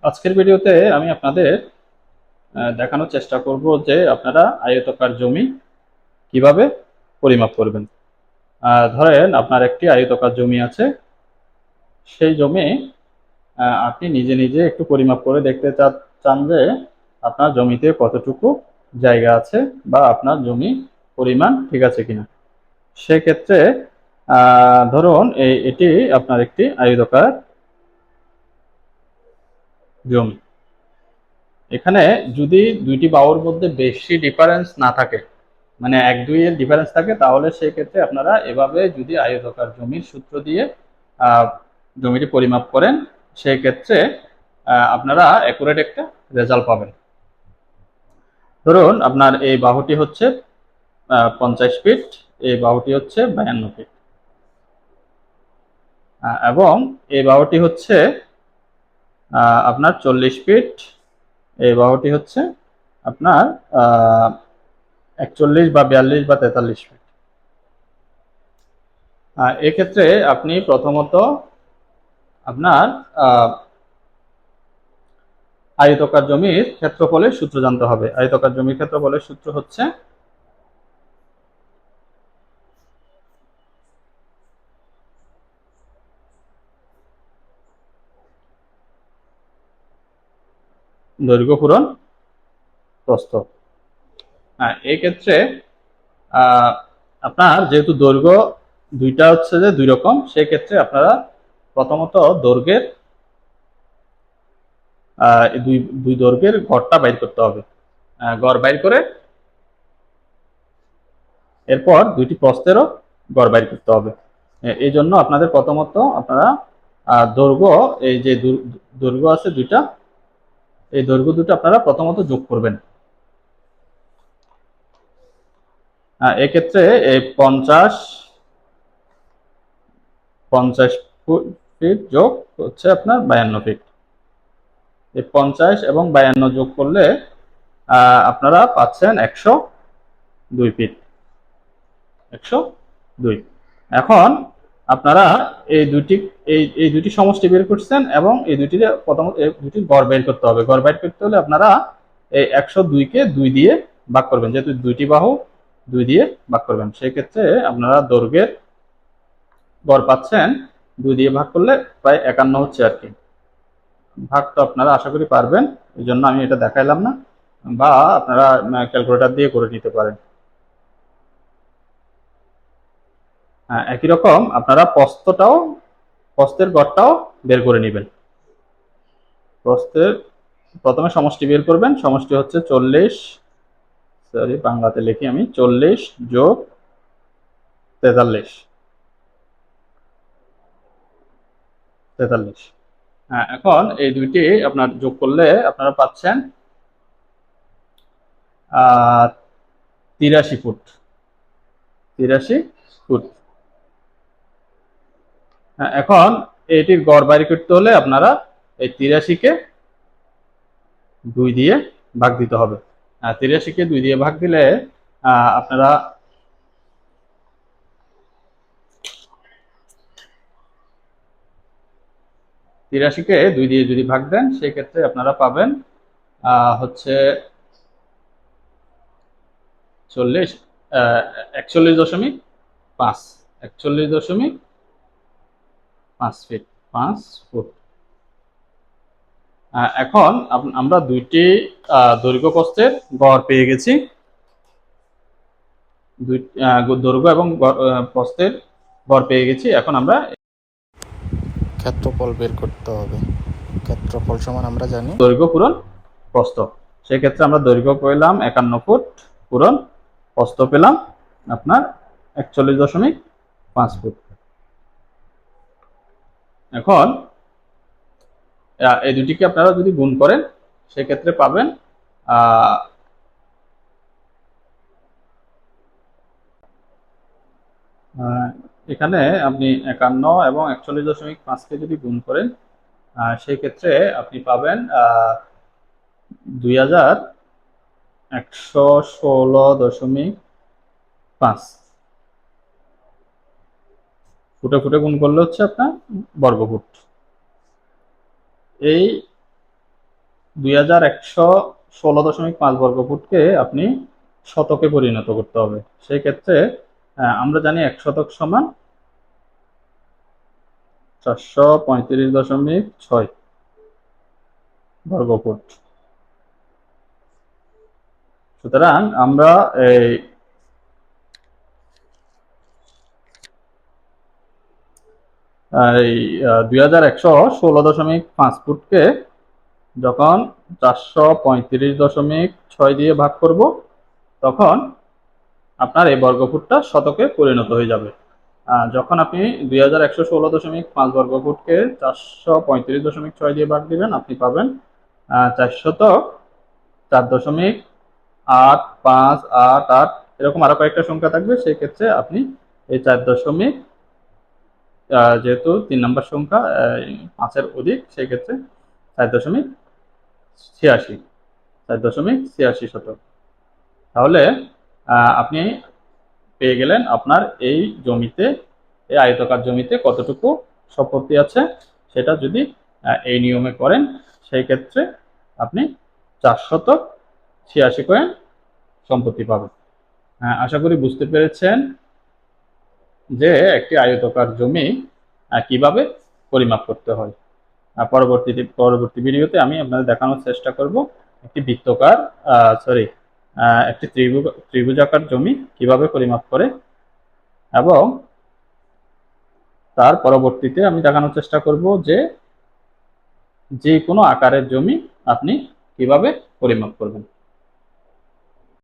আজকের ভিডিওতে আমি আপনাদের দেখানোর চেষ্টা করব যে আপনারা আয়তাকার জমি কিভাবে পরিমাপ করবেন। ধরেন আপনার একটি আয়তাকার জমি আছে, সেই জমি আপনি নিজে নিজে একটু পরিমাপ করে দেখতে চান যে আপনার জমিতে কতটুকু জায়গা আছে বা আপনার জমি পরিমাণ ঠিক আছে কিনা। সেক্ষেত্রে ধরুন এটি আপনার একটি আয়তাকার জমি। এখানে যদি দুইটি বাহুর মধ্যে বেশি ডিফারেন্স না থাকে, মানে 1-2 এর ডিফারেন্স থাকে, তাহলে সেই ক্ষেত্রে আপনারা এভাবে যদি আয়তাকার জমির সূত্র দিয়ে আহ, জমিটি পরিমাপ করেন, সেই ক্ষেত্রে আপনারা অ্যাকুরেট একটা রেজাল্ট পাবেন। ধরুন আপনার এই বাহুটি হচ্ছে 50 ফিট, এই বাহুটি হচ্ছে 52 ফিট, এবং এই বাহুটি হচ্ছে আপনার 40 ফিট, এই বাহুটি হচ্ছে আপনার 41 বা 42 বা 43 ফিট। এক্ষেত্রে আপনি প্রথমত আপনার আয়তাকার জমির ক্ষেত্রফলের সূত্র জানতে হবে। আয়তাকার জমির ক্ষেত্রফলের সূত্র হচ্ছে দৈর্ঘ্য পূরণ প্রস্থ। এই ক্ষেত্রে আপনার যেহেতু দৈর্ঘ্য দুইটা হচ্ছে যে দুই রকম, সেক্ষেত্রে আপনারা প্রথমত দৈর্ঘ্যের দুই দুই দৈর্ঘ্যের গড়টা বাইর করতে হবে। গড় বাইর করে এরপর দুইটি প্রস্থেরও গড় বাইর করতে হবে। এই জন্য আপনাদের প্রথমত আপনারা দৈর্ঘ্য, এই যে দৈর্ঘ্য আছে দুইটা, এই দৈর্ঘ্য দুটো আপনারা প্রথমত যোগ করবেন। এক্ষেত্রে এই 50 ফিট যোগ হচ্ছে আপনার 52 ফিট। এই 50 এবং 52 যোগ করলে আপনারা পাচ্ছেন 102 ফিট। 102। এখন আপনারা এই দুটি এই দুটি সমষ্টি বের করছেন এবং এই দুটির প্রথমত এই দুটির গড় বের করতে হবে। গড় বের করতে হলে আপনারা এই 102-কে 2 দিয়ে ভাগ করবেন, যেহেতু দুইটি বাহু 2 দিয়ে ভাগ করবেন। সেই ক্ষেত্রে আপনারা দৈর্ঘ্যের গড় পাচ্ছেন 2 দিয়ে ভাগ করলে প্রায় 51 হচ্ছে আর কি। ভাগ তো আপনারা আশা করি পারবেন, এই জন্য আমি এটা দেখাইলাম না, বা আপনারা ক্যালকুলেটর দিয়ে করে নিতে পারেন। একই রকম আপনারা প্রস্থের গড়টাও বের করে নেবেন। প্রস্থের প্রথমে সমষ্টি বের করবেন। সমষ্টি হচ্ছে 40, সরি বাংলাতে লিখি আমি, 40 যোগ 43। এখন এই দুইটি আপনার যোগ করলে আপনারা পাচ্ছেন 83 ফুট। 83 ফুট। এখন এটির গড় বাইর করতে হলে আপনারা এই 83-কে 2 দিয়ে ভাগ দিতে হবে। 83-কে 2 দিয়ে ভাগ দিলে আপনারা 83-কে 2 দিয়ে যদি ভাগ দেন, সেক্ষেত্রে আপনারা পাবেন হচ্ছে 41.5। 41.5 ফিট, 5 ফুট। এখন আমরা দুইটি দৈর্ঘ্য প্রস্থের গড় পেয়ে গেছি। দৈর্ঘ্য এবং প্রস্থের গড় পেয়ে গেছি। এখন আমরা ক্ষেত্রফল বের করতে হবে। ক্ষেত্রফল সমান আমরা জানি দৈর্ঘ্য পূরণ প্রস্থ। সেক্ষেত্রে আমরা দৈর্ঘ্য পেলাম 51 ফুট, পূরণ প্রস্থ পেলাম আপনার 41.5 ফুট। এখন এই দুটিকে আপনারা যদি গুণ করেন, সেক্ষেত্রে পাবেন এখানে আপনি 51 এবং 41.5-কে যদি গুণ করেন, সেই ক্ষেত্রে আপনি পাবেন 2116.5। ফুটে ফুটে গুণ করলে হচ্ছে আপনার বর্গফুট। এই 2116.5 বর্গ ফুটকে আপনি শতকে পরিণত করতে হবে। সেই ক্ষেত্রে আমরা জানি 1 শতক সমান 435.6 বর্গ ফুট। সুতরাং আমরা এই 2116.5 ফুটকে যখন 435.6 দিয়ে ভাগ করব, তখন আপনার এই বর্গফুটটা শতকে পরিণত হয়ে যাবে। যখন আপনি 2116.5 বর্গ ফুটকে 435.6 দিয়ে ভাগ দিবেন, আপনি পাবেন 404.858 এরকম আরো কয়েকটা সংখ্যা থাকবে। সেই ক্ষেত্রে আপনি এই 4 যেহেতু 3 নম্বর সংখ্যা 5-এর অধিক, সেই ক্ষেত্রে 4.86 4.86 শতক। তাহলে আপনি পেয়ে গেলেন আপনার এই জমিতে, এই আয়তাকার জমিতে কতটুকু সম্পত্তি আছে। সেটা যদি এই নিয়মে করেন, সেই ক্ষেত্রে আপনি 486 কয়েন সম্পত্তি পাবেন। আশা করি বুঝতে পেরেছেন যে একটি আয়তাকার জমি কিভাবে পরিমাপ করতে হয়। পরবর্তী ভিডিওতে আমি আপনাদের দেখানোর চেষ্টা করব একটি বৃত্তাকার একটি ত্রিভুজাকার জমি কিভাবে পরিমাপ করে, এবং তার পরবর্তীতে আমি দেখানোর চেষ্টা করব যে কোনো আকারের জমি আপনি কিভাবে পরিমাপ করবেন।